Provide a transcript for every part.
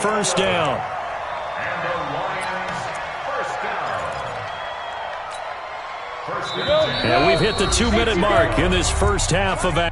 First down. And the Lions, first down. And we've hit the 2-minute mark in this first half of action.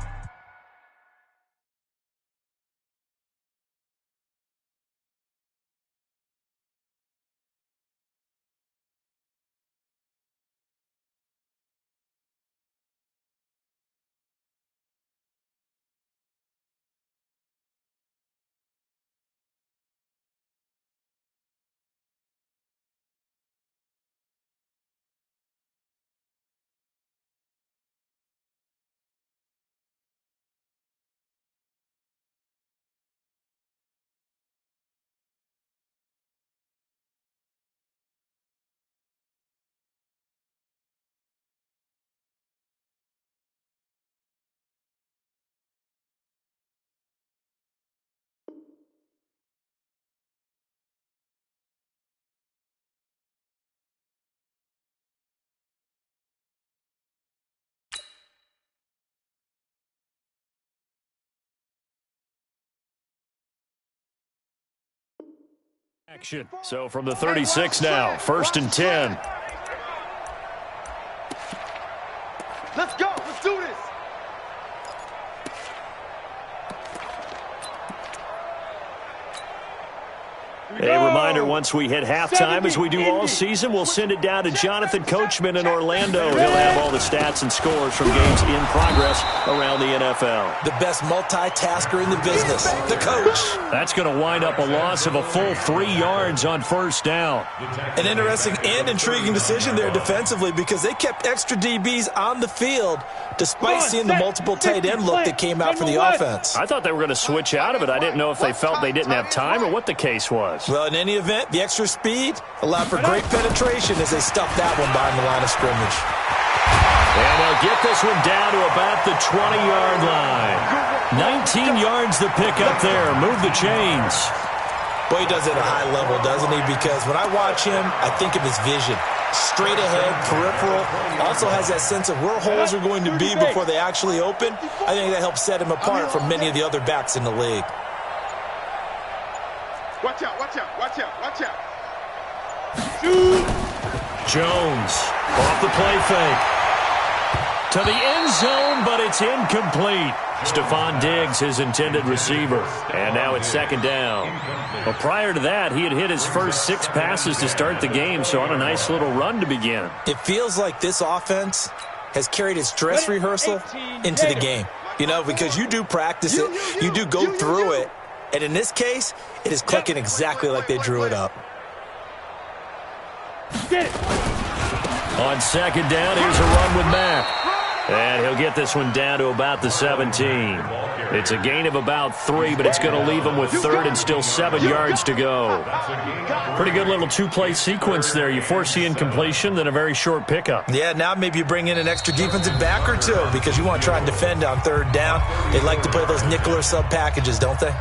Action. So from the 36 now, 1st and 10. Let's go. Let's do this. A reminder, once we hit halftime, as we do all season, we'll send it down to Jonathan Coachman in Orlando. He'll have all the stats and scores from games in progress around the NFL. The best multitasker in the business, the coach. That's going to wind up a loss of a full 3 yards on first down. An interesting and intriguing decision there defensively because they kept extra DBs on the field despite seeing the multiple tight end look that came out for the offense. I thought they were going to switch out of it. I didn't know if they felt they didn't have time or what the case was. Well, in any event, the extra speed allowed for great penetration as they stuffed that one behind the line of scrimmage. And they'll get this one down to about the 20-yard line. 19 yards to pick up there. Move the chains. Boy, he does it at a high level, doesn't he? Because when I watch him, I think of his vision. Straight ahead, peripheral. Also has that sense of where holes are going to be before they actually open. I think that helps set him apart from many of the other backs in the league. Watch out, watch out, watch out, watch out. Jones off the play fake. To the end zone, but it's incomplete. Stephon Diggs, his intended receiver. And now it's 2nd down. But prior to that, he had hit his first 6 passes to start the game, so on a nice little run to begin. It feels like this offense has carried its dress rehearsal into the game. You know, because you do practice it, you do go through it, and in this case, it is clicking exactly like they drew it up. On 2nd down, here's a run with Mack. And he'll get this one down to about the 17. It's a gain of about 3, but it's going to leave him with 3rd and still 7 yards to go. Pretty good little 2-play sequence there. You force the incompletion, then a very short pickup. Yeah, now maybe you bring in an extra defensive back or 2 because you want to try and defend on 3rd down. They like to play those nickel or sub packages, don't they?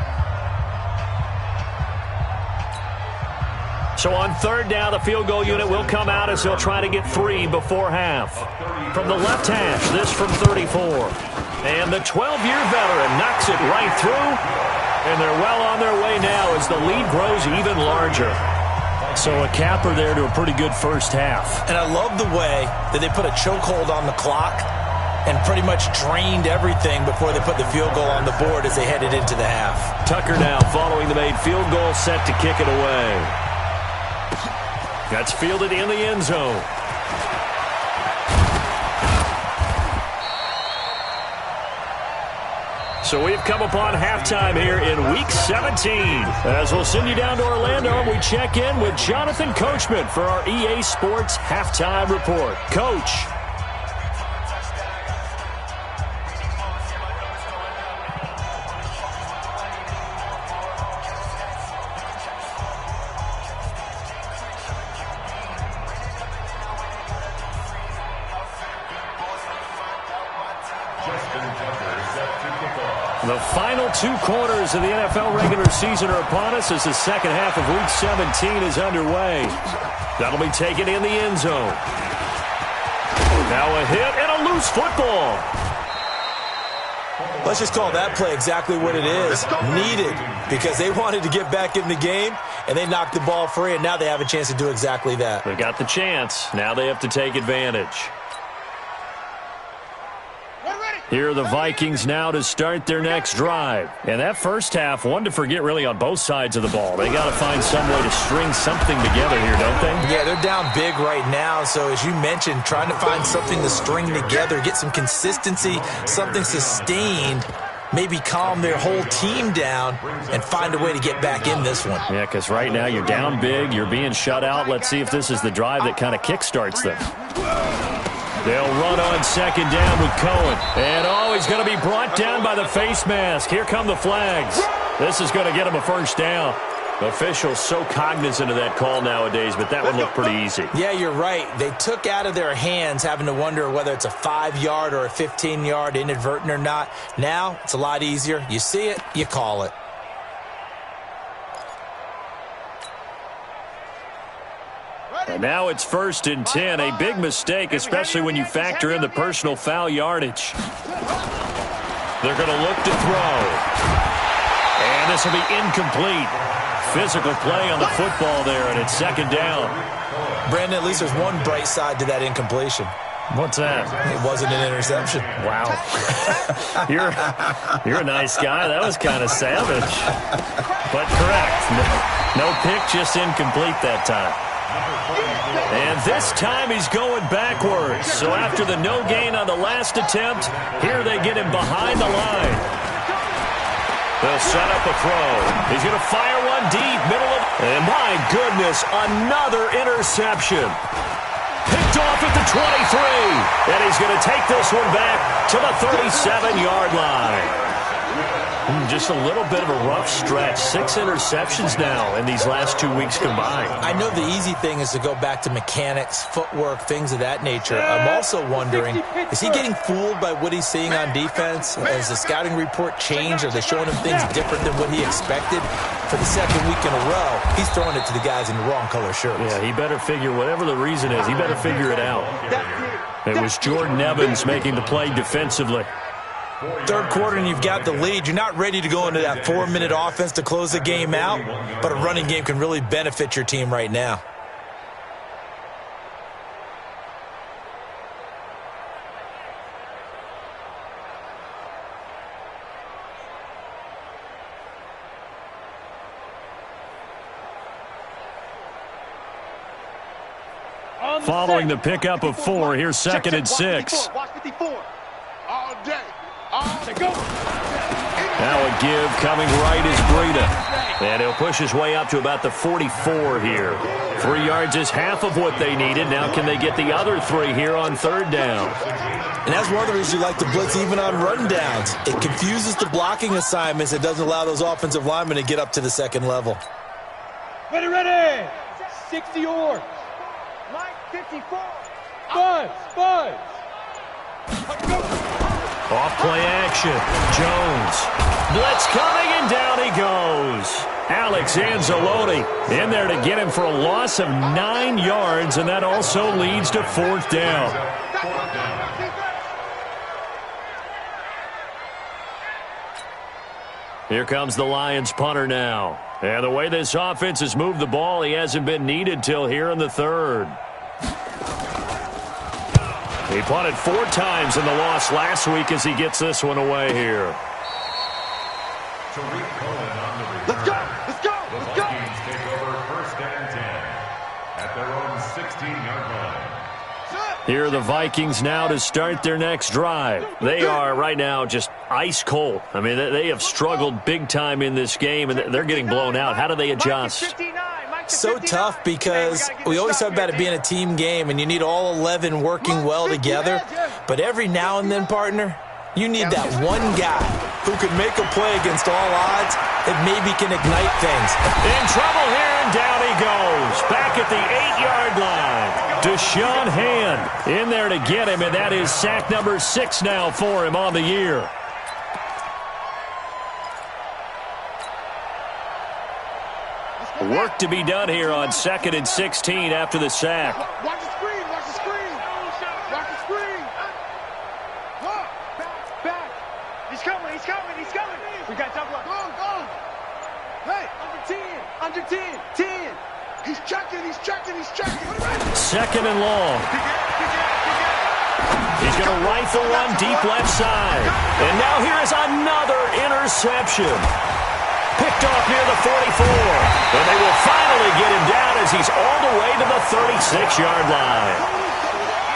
So on 3rd down, the field goal unit will come out as they'll try to get 3 before half. From the left hash, this from 34. And the 12-year veteran knocks it right through. And they're well on their way now as the lead grows even larger. So a capper there to a pretty good first half. And I love the way that they put a chokehold on the clock and pretty much drained everything before they put the field goal on the board as they headed into the half. Tucker now following the made field goal, set to kick it away. That's fielded in the end zone. So we've come upon halftime here in Week 17. As we'll send you down to Orlando, we check in with Jonathan Coachman for our EA Sports Halftime Report. Coach. The final 2 quarters of the NFL regular season are upon us as the second half of Week 17 is underway. That'll be taken in the end zone. Now a hit and a loose football. Let's just call that play exactly what it is. Needed, because they wanted to get back in the game, and they knocked the ball free, and now they have a chance to do exactly that. They got the chance. Now they have to take advantage. Here are the Vikings now to start their next drive. And that first half, one to forget really on both sides of the ball. They got to find some way to string something together here, don't they? Yeah, they're down big right now. So as you mentioned, trying to find something to string together, get some consistency, something sustained, maybe calm their whole team down and find a way to get back in this one. Yeah, because right now you're down big, you're being shut out. Let's see if this is the drive that kind of kickstarts them. They'll run on second down with Cohen. And, he's going to be brought down by the face mask. Here come the flags. This is going to get him a first down. Officials so cognizant of that call nowadays, but that one looked pretty easy. Yeah, you're right. They took out of their hands having to wonder whether it's a 5-yard or a 15-yard, inadvertent or not. Now, it's a lot easier. You see it, you call it. And now it's 1st and 10. A big mistake, especially when you factor in the personal foul yardage. They're going to look to throw. And this will be incomplete. Physical play on the football there, and it's second down. Brandon, at least there's one bright side to that incompletion. What's that? It wasn't an interception. Wow. You're a nice guy. That was kind of savage. But correct. No pick, just incomplete that time. And this time he's going backwards. So after the no gain on the last attempt, here they get him behind the line. They'll set up a throw. He's going to fire one deep, middle of... And my goodness, another interception. Picked off at the 23. And he's going to take this one back to the 37-yard line. Just a little bit of a rough stretch. 6 interceptions now in these last 2 weeks combined. I know the easy thing is to go back to mechanics, footwork, things of that nature. I'm also wondering, is he getting fooled by what he's seeing on defense? Has the scouting report changed? Are they showing him things different than what he expected? For the second week in a row, he's throwing it to the guys in the wrong color shirts. Yeah, he better figure, whatever the reason is, he better figure it out. It was Jordan Evans making the play defensively. Third quarter and you've got the lead. You're not ready to go into that 4-minute offense to close the game out, but a running game can really benefit your team right now. Following the pickup of 4, here's 2nd and 6. Watch 54. All day. Go. Now a give coming right is Breida. And he'll push his way up to about the 44 here. 3 yards is half of what they needed. Now can they get the other 3 here on 3rd down? And that's one of the reasons you like to blitz even on run downs. It confuses the blocking assignments. It doesn't allow those offensive linemen to get up to the second level. Ready. 60 yards. Line 54. Buzz. Off play action. Jones. Blitz coming, and down he goes. Alex Anzalone in there to get him for a loss of 9 yards, and that also leads to 4th down. Here comes the Lions punter now. And the way this offense has moved the ball, he hasn't been needed till here in the 3rd. He punted 4 times in the loss last week as he gets this one away here. Let's go. The Vikings take over 1st and 10 at their own 16-yard line. Here are the Vikings now to start their next drive. They are right now just ice cold. I mean, they have struggled big time in this game, and they're getting blown out. How do they adjust? So tough because we always talk about it being a team game, and you need all 11 working well together. But every now and then, partner, you need that one guy who can make a play against all odds that maybe can ignite things. In trouble here, and down he goes. Back at the 8-yard line. Deshaun Hand in there to get him, and that is sack number 6 now for him on the year. Work to be done here on 2nd and 16 after the sack. Watch the screen. Watch the screen. Back. He's coming. We got double up. Go. Hey, under 10. 10. He's checking. Second and long. He's going to rifle one deep left side. And now here is another interception. Picked off near the 44. And they will finally get him down as he's all the way to the 36-yard line.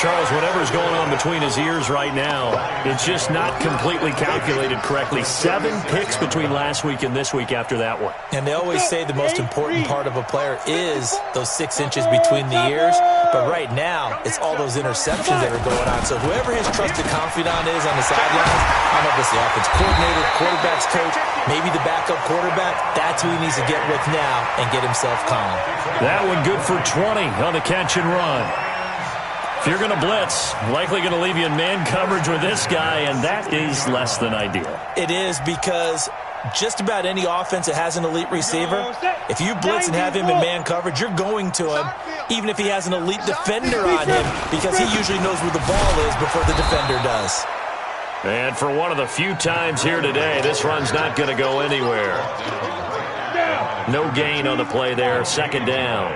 Charles, whatever's going on between his ears right now, it's just not completely calculated correctly. 7 picks between last week and this week after that one. And they always say the most important part of a player is those 6 inches between the ears. But right now, it's all those interceptions that are going on. So whoever his trusted confidant is on the sidelines, I don't know if it's the offense coordinator, quarterback's coach, maybe the backup quarterback, that's who he needs to get with now and get himself calm. That one good for 20 on the catch and run. If you're going to blitz, likely going to leave you in man coverage with this guy, and that is less than ideal. It is, because just about any offense that has an elite receiver, if you blitz and have him in man coverage, you're going to him, even if he has an elite defender on him, because he usually knows where the ball is before the defender does. And for one of the few times here today, this run's not going to go anywhere. No gain on the play there, second down.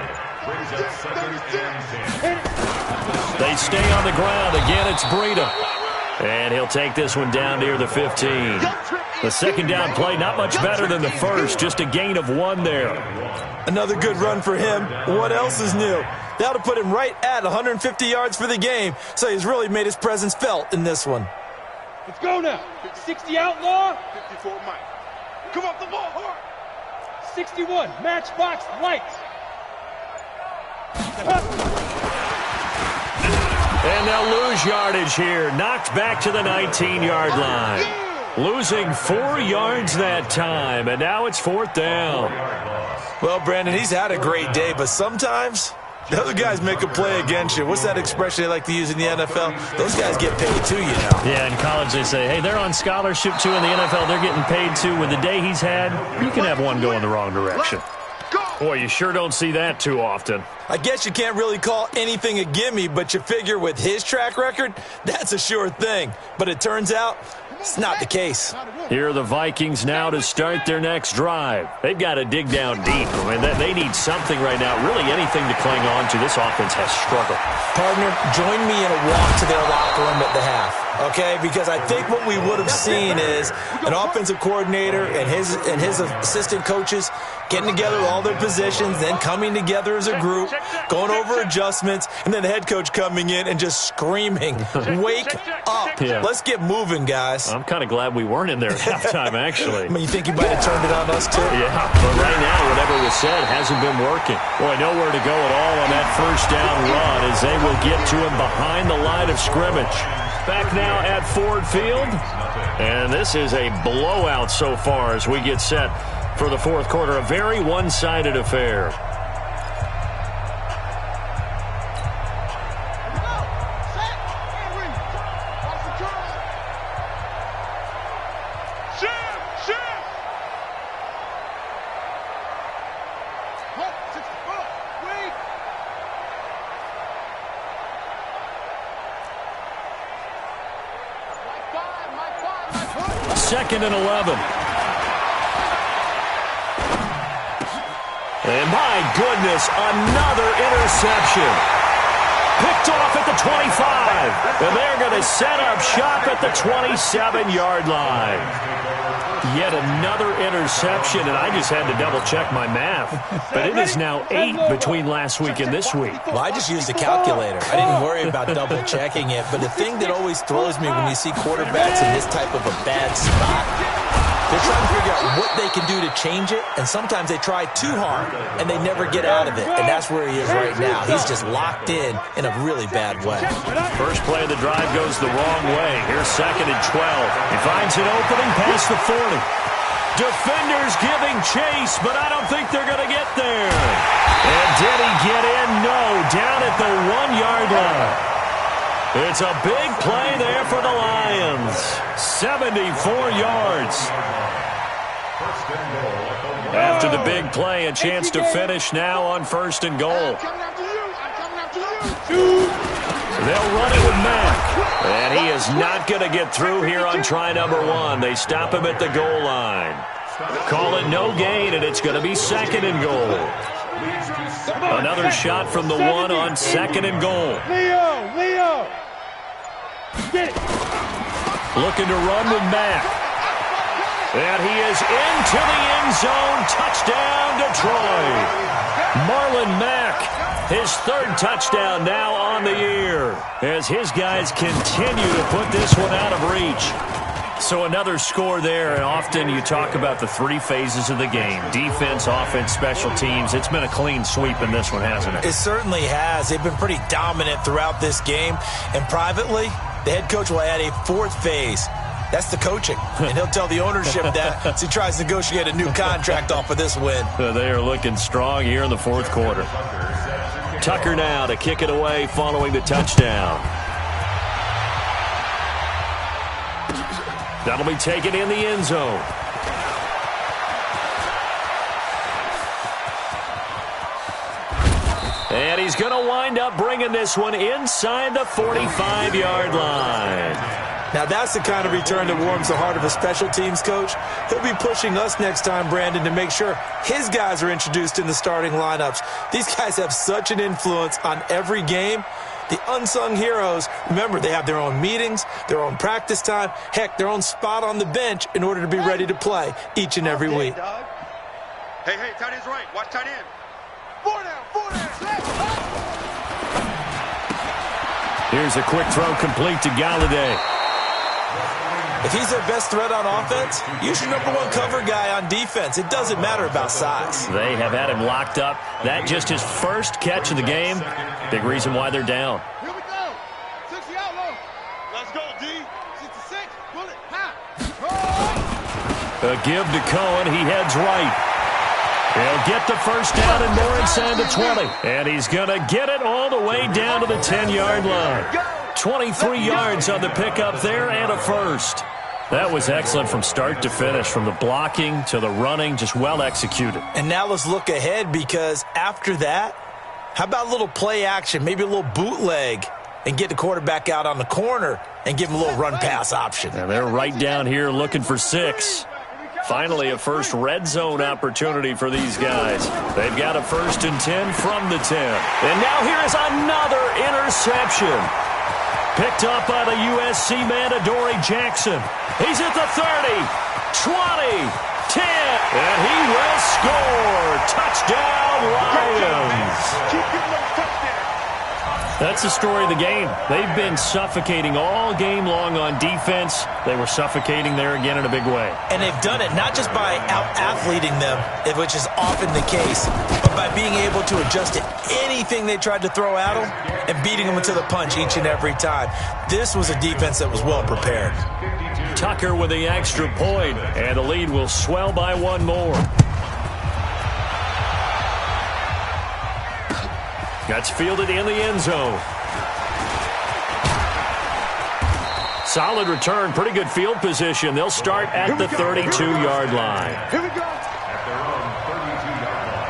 They stay on the ground. Again, it's Breida. And he'll take this one down near the 15. The second down play, not much better than the first. Just a gain of 1 there. Another good run for him. What else is new? That'll put him right at 150 yards for the game. So he's really made his presence felt in this one. Let's go now. 60 outlaw. 54 Mike. Come off the ball hard. 61 matchbox lights. And they'll lose yardage here. Knocked back to the 19-yard line. Losing 4 yards that time, and now it's 4th down. Well, Brandon, he's had a great day, but sometimes the other guys make a play against you. What's that expression they like to use in the NFL? Those guys get paid too, you know. Yeah, in college they say, hey, they're on scholarship too. In the NFL, they're getting paid too. With the day he's had, you can have one go in the wrong direction. Boy, you sure don't see that too often. I guess you can't really call anything a gimme, but you figure with his track record, that's a sure thing. But it turns out it's not the case. Here are the Vikings now to start their next drive. They've got to dig down deep. I mean, they need something right now, really anything to cling on to. This offense has struggled. Partner, join me in a walk to their locker room at the half. Okay, because I think what we would have seen is an offensive coordinator and his assistant coaches getting together all their positions, then coming together as a group, going over adjustments, and then the head coach coming in and just screaming, "Wake up! Yeah. Let's get moving, guys." I'm kind of glad we weren't in there at halftime, actually. I mean, you think he might have turned it on us too? Yeah, but right now, whatever was said hasn't been working. Boy, nowhere to go at all on that first down run as they will get to him behind the line of scrimmage. Back now at Ford Field, and this is a blowout so far as we get set for the fourth quarter. A very one-sided affair. Second and 11. And my goodness, another interception. Picked off at the 25. And they're going to set up shop at the 27-yard line. Yet another interception, and I just had to double-check my math. But it is now 8 between last week and this week. Well, I just used a calculator. I didn't worry about double-checking it. But the thing that always throws me when you see quarterbacks in this type of a bad spot, they're trying to figure out what they can do to change it, and sometimes they try too hard, and they never get out of it. And that's where he is right now. He's just locked in a really bad way. First play of the drive goes the wrong way. Here's second and 12. He finds an opening past the 40. Defenders giving chase, but I don't think they're going to get there. And did he get in? No, down at the 1-yard line. It's a big play there for the Lions. 74 yards. After the big play, a chance to finish now on 1st and goal. They'll run it with Mack. And he is not going to get through here on try number 1. They stop him at the goal line. Call it no gain, and it's going to be 2nd and goal. Another shot from the 1 on 2nd and goal. Leo! Get it! Looking to run with Mack. And he is into the end zone. Touchdown, Detroit. Marlon Mack, his 3rd touchdown now on the year, as his guys continue to put this one out of reach. So another score there, and often you talk about the 3 phases of the game: defense, offense, special teams. It's been a clean sweep in this one, hasn't it? It certainly has. They've been pretty dominant throughout this game. And privately, the head coach will add a 4th phase. That's the coaching. And he'll tell the ownership that as he tries to negotiate a new contract off of this win. They are looking strong here in the 4th quarter. Tucker now to kick it away following the touchdown. That'll be taken in the end zone. And he's going to wind up bringing this one inside the 45-yard line. Now, that's the kind of return that warms the heart of a special teams coach. He'll be pushing us next time, Brandon, to make sure his guys are introduced in the starting lineups. These guys have such an influence on every game. The unsung heroes, remember, they have their own meetings, their own practice time, heck, their own spot on the bench in order to be ready to play each and every week. Hey, tight end's right. Watch tight end. 4 down. Here's a quick throw complete to Galladay. If he's their best threat on offense, use your number 1 cover guy on defense. It doesn't matter about size. They have had him locked up. That just his first catch of the game. Big reason why they're down. Here we go. 60 out low. Let's go, D. 66. Pull it. A give to Cohen. He heads right. He'll get the first down and more inside the 20. And he's going to get it all the way down to the 10-yard line. 23 yards on the pickup there and a first. That was excellent from start to finish, from the blocking to the running, just well executed. And now let's look ahead, because after that, how about a little play action, maybe a little bootleg, and get the quarterback out on the corner and give him a little run-pass option. And they're right down here looking for 6. Finally, a first red zone opportunity for these guys. They've got a 1st and 10 from the 10. And now here is another interception. Picked up by the USC man, Adoree Jackson. He's at the 30, 20, 10, and he will score. Touchdown, Lions. That's the story of the game. They've been suffocating all game long on defense. They were suffocating there again in a big way. And they've done it not just by out-athleting them, which is often the case, but by being able to adjust to anything they tried to throw at them and beating them to the punch each and every time. This was a defense that was well prepared. Tucker with the extra point, and the lead will swell by 1 more. That's fielded in the end zone. Solid return, pretty good field position. They'll start at the 32-yard line. Here we go. At their own 32-yard line.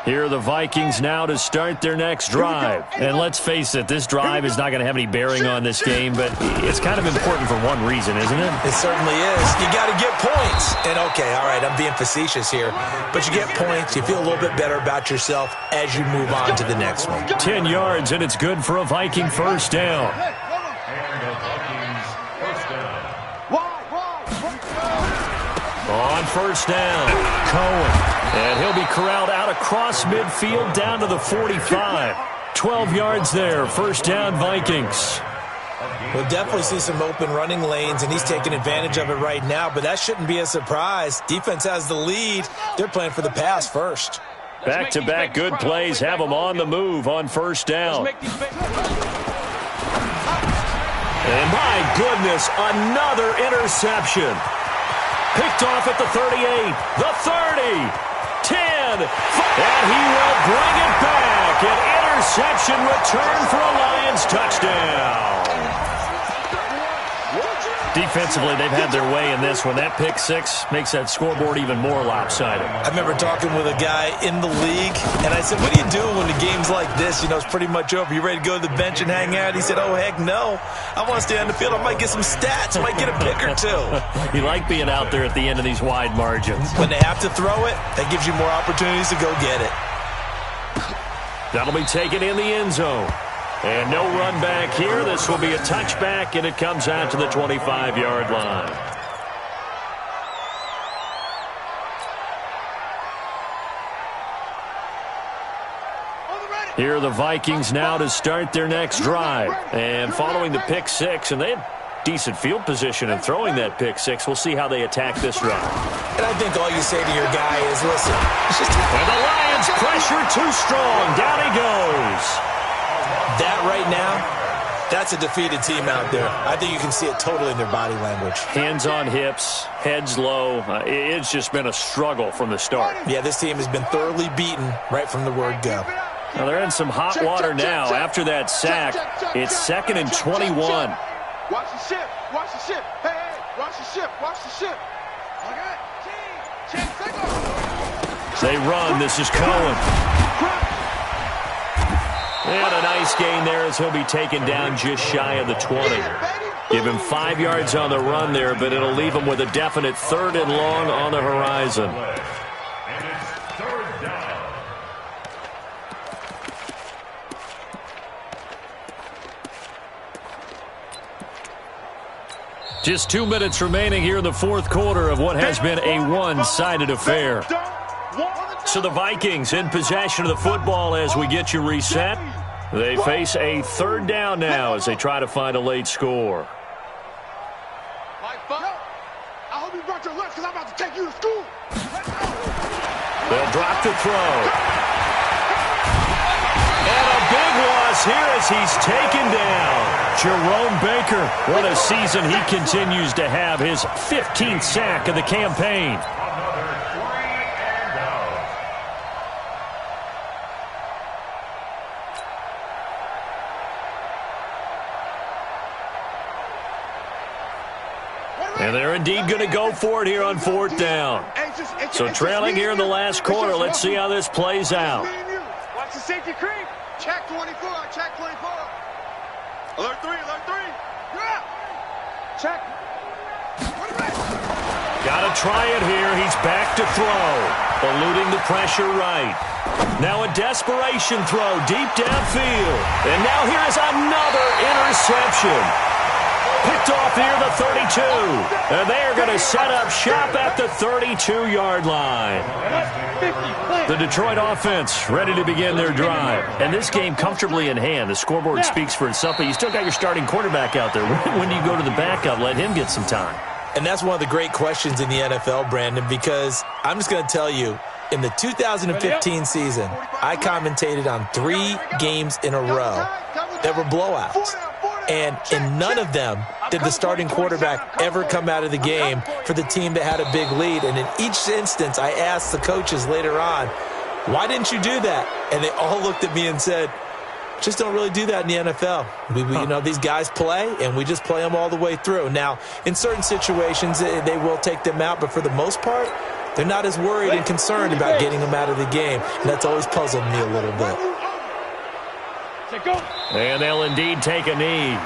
Here are the Vikings now to start their next drive. And let's face it, this drive is not going to have any bearing on this game, but it's kind of important for one reason, isn't it? It certainly is. You got to get points. And, okay, all right, I'm being facetious here, but you get points, you feel a little bit better about yourself as you move on to the next one. 10 yards, and it's good for a Viking first down. And the Vikings first down. On first down, Cohen. And he'll be corralled out across midfield down to the 45. 12 yards there, first down Vikings. We'll definitely see some open running lanes, and he's taking advantage of it right now, but that shouldn't be a surprise. Defense has the lead. They're playing for the pass first. Back-to-back good plays have them on the move on first down. And my goodness, another interception. Picked off at the 38, the 30, 10, and he will bring it back. An interception return for a Lions touchdown. Defensively, they've had their way in this one. That pick six makes that scoreboard even more lopsided. I remember talking with a guy in the league, and I said, what do you do when the game's like this? You know, it's pretty much over. You ready to go to the bench and hang out? He said, oh, heck no. I want to stay on the field. I might get some stats. I might get a pick or two. You like being out there at the end of these wide margins. When they have to throw it, that gives you more opportunities to go get it. That'll be taken in the end zone. And no run back here. This will be a touchback, and it comes out to the 25-yard line. Here are the Vikings now to start their next drive. And following the pick six, and they had decent field position in throwing that pick six. We'll see how they attack this drive. And I think all you say to your guy is, listen, it's just... And the Lions pressure too strong. Down he goes. That right now, that's a defeated team out there. I think you can see it totally in their body language. Hands on hips, heads low. It's just been a struggle from the start. Yeah, this team has been thoroughly beaten right from the word go. Now they're in some hot water now after that sack. It's 2nd and 21. Watch the ship. Watch the ship. Hey, watch the ship. Watch the ship. They run. This is Cohen. And a nice gain there as he'll be taken down just shy of the 20. Give him 5 yards on the run there, but it'll leave him with a definite 3rd and long on the horizon. And it's 3rd down. Just 2 minutes remaining here in the fourth quarter of what has been a one-sided affair. So the Vikings in possession of the football as we get you reset. They face a 3rd down now as they try to find a late score. I hope you brought your lunch because I'm about to take you to school. They'll drop the throw. And a big loss here as he's taken down. Jerome Baker, what a season he continues to have. His 15th sack of the campaign. And they're indeed going to go for it here on 4th down. So trailing here in the last quarter, let's see how this plays out. Watch the safety creep. Check 24. Check 24. Alert 3. Alert 3. Check. Got to try it here. He's back to throw. Eluding the pressure right. Now a desperation throw deep downfield. And now here is another interception. Picked off near the 32. And they are going to set up shop at the 32-yard line. The Detroit offense ready to begin their drive. And this game comfortably in hand. The scoreboard speaks for itself, but you still got your starting quarterback out there. When do you go to the backup? Let him get some time. And that's one of the great questions in the NFL, Brandon, because I'm just going to tell you, in the 2015 season, I commentated on 3 games in a row that were blowouts. And in none of them did the starting quarterback ever come out of the game for the team that had a big lead. And in each instance, I asked the coaches later on, why didn't you do that? And they all looked at me and said, just don't really do that in the NFL. You know, these guys play, and we just play them all the way through. Now, in certain situations, they will take them out, but for the most part, they're not as worried and concerned about getting them out of the game. And that's always puzzled me a little bit. And they'll indeed take a knee.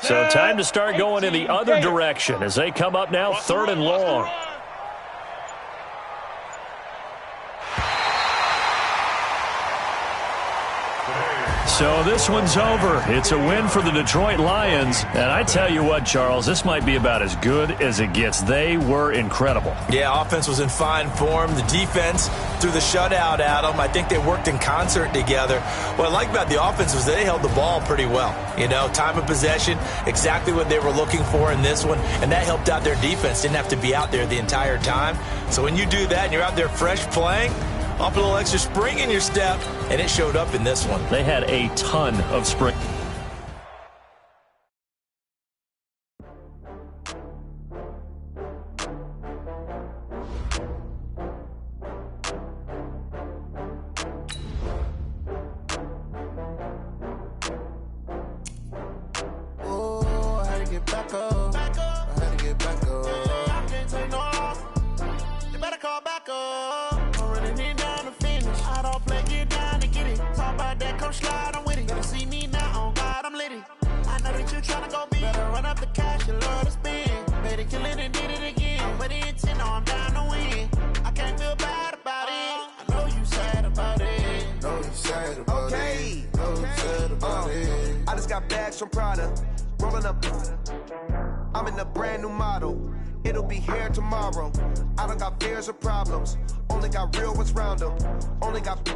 So time to start going in the other direction as they come up now 3rd and long. So this one's over. It's a win for the Detroit Lions. And I tell you what, Charles, this might be about as good as it gets. They were incredible. Yeah, offense was in fine form. The defense threw the shutout at them. I think they worked in concert together. What I like about the offense was they held the ball pretty well. You know, time of possession, exactly what they were looking for in this one. And that helped out their defense. Didn't have to be out there the entire time. So when you do that and you're out there fresh playing, off a little extra spring in your step, and it showed up in this one. They had a ton of spring. back up. I had to get back up. I can't take no loss. You better call back up. I'm running it down to finish. I don't play, get down to get it. Talk about that, come slide, I'm with it. Better see me now, on God, I'm litty. I know that you tryna go big. Better run up the cash, you love to spend. Better kill it and did it again. With the intent, no, I'm down to win. I can't feel bad about it. I know you sad about it. Know you sad about it. Know you sad about it. I just got bags from Prada. Rolling up. I'm in a brand new model. It'll be here tomorrow. I don't got fears or problems. Only got real ones round them. Only got.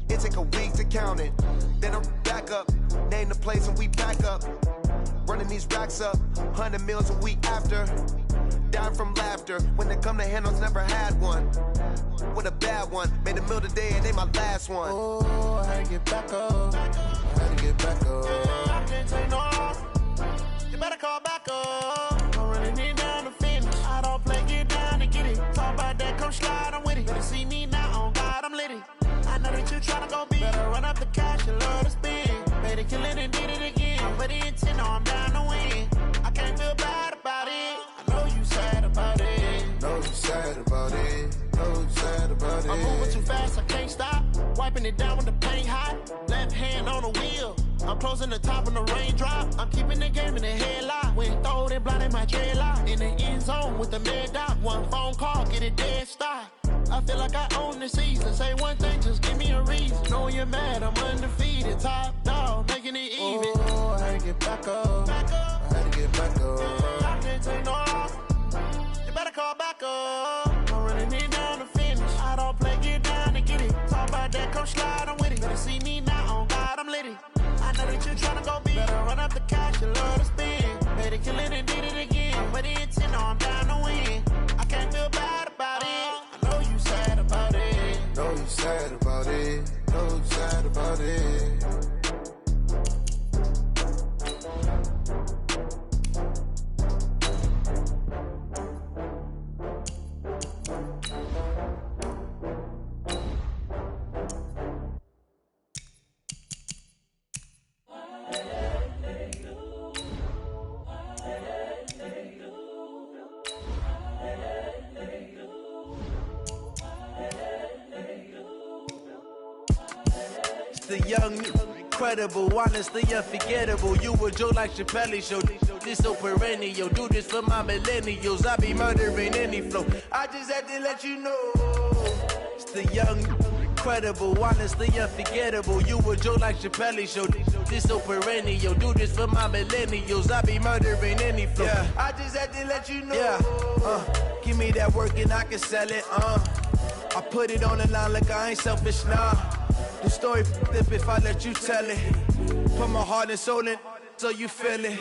It take a week to count it. Then I'm back up. Name the place and we back up. Running these racks up. 100 meals a week after. Dying from laughter. When they come to handles, never had one. With a bad one. Made a meal today and they my last one. Oh, I had to get back up. I had to get back up. I can't take no loss. You better call back up. I'm running it down to finish. I don't play, get down to get it. Talk about that, come slide, I'm with it. Better see me now, on God, I'm litty. I know that you tryna go big. Better run up the cash, you love to spend. Better kill it and did it again. With the intent, no, I'm down to win. I can't feel bad about it. I know you sad about it. Know you sad about it. Know you sad about it. I'm moving too fast, I can't stop. Wiping it down with the paint hot. Left hand on the wheel. I'm closing the top on the raindrop. I'm keeping the game in the headlock. When throwed and blinded my dreadlock. In the end zone with the mad dot. One phone call, get it dead stop. I feel like I own the season. Say one thing, just give me a reason. Knowing you're mad, I'm undefeated. Top dog, making it even. Oh, I had to get back up. I had to get back up. I can't take no loss. You better call back up. I'm running it down to finish. I don't play, get down to get it. Talk about that, come slide, I'm with it. Better see me now, on God, I'm litty. I know that you tryna go big. Better run up the cash, you love to spend. Better kill it and did it again. With the intent, no, I'm down to win. I can't feel bad about it. I know you sad about it. Know you sad about it. Know you sad about it. The young, incredible, honestly unforgettable. You a joke like Chappelle Show. This so perennial. Do this for my millennials. I be murdering any flow. I just had to let you know. It's the young, incredible, honestly unforgettable. You a joke like Chappelle Show. This so perennial. Do this for my millennials. I be murdering any flow. Yeah. I just had to let you know. Yeah. Give me that work and I can sell it. I put it on the line like I ain't selfish, nah. The story flip if I let you tell it. Put my heart and soul in so you feel it.